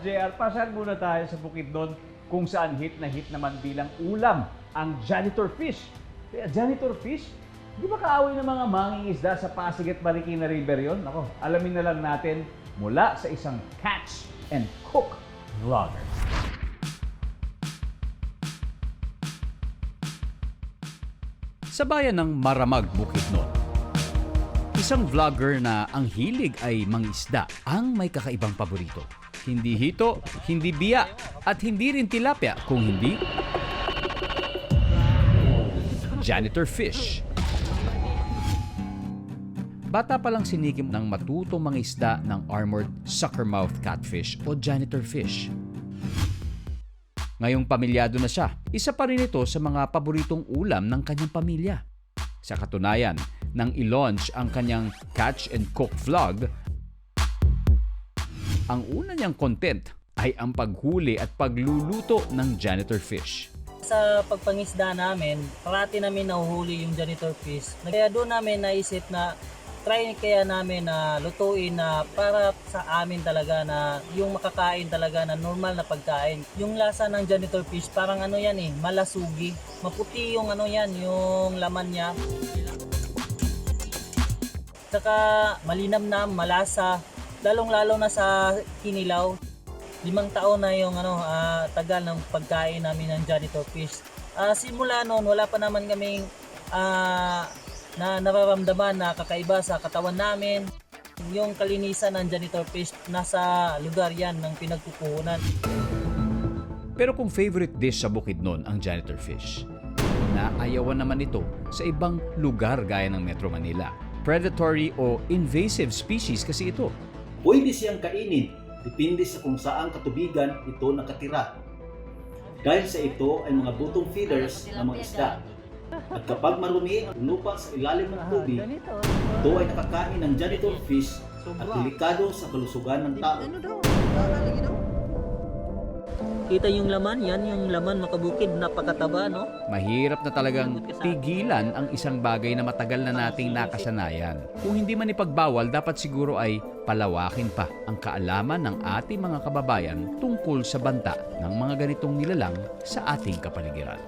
JR, pasan muna tayo sa Bukidnon kung saan hit na hit naman bilang ulam ang janitor fish. Kaya janitor fish, di ba kaaway ng mga mangingisda sa Pasig at Marikina River yun? Ako, alamin na lang natin mula sa isang catch and cook vlogger. Sa bayan ng Maramag, Bukidnon, isang vlogger na ang hilig ay mangisda ang may kakaibang paborito. Hindi hito, hindi biya, at hindi rin tilapia kung hindi janitor fish. Bata pa lang sinikim ng matutong mangisda ng armored suckermouth catfish o janitor fish. Ngayong pamilyado na siya, isa pa rin ito sa mga paboritong ulam ng kanyang pamilya. Sa katunayan, nang i-launch ang kanyang catch and cook vlog, ang una niyang content ay ang paghuli at pagluluto ng janitor fish. Sa pagpangisda namin, parati namin nahuhuli yung janitor fish. Kaya doon namin naisip na try kaya namin na lutuin na para sa amin talaga na yung makakain talaga na normal na pagkain. Yung lasa ng janitor fish parang ano yan malasugi. Maputi yung ano yan, yung laman niya. Saka malinamnam, malasa, lalong-lalo na sa kinilaw. 5 taon na yung tagal ng pagkain namin ng janitor fish. Simula noon, wala pa naman kaming na nararamdaman na kakaiba sa katawan namin. Yung kalinisan ng janitor fish, nasa lugar yan ng pinagkukunan. Pero kung favorite dish sa Bukidnon ang janitor fish, naayawan naman ito sa ibang lugar gaya ng Metro Manila. Predatory o invasive species kasi ito. Pwede siyang kainin, depende sa kung saan katubigan ito nakatira. Dahil sa ito ay mga bottom feeders ng mga isda. At kapag marumi ang lupa sa ilalim ng tubig, ito ay nakakain ng janitor fish at delikado sa kalusugan ng tao. Kita yung laman, yan yung laman makabukid, napakataba, no? Mahirap na talagang pigilan ang isang bagay na matagal na nating nakasanayan. Kung hindi man ipagbawal, dapat siguro ay palawakin pa ang kaalaman ng ating mga kababayan tungkol sa banta ng mga ganitong nilalang sa ating kapaligiran.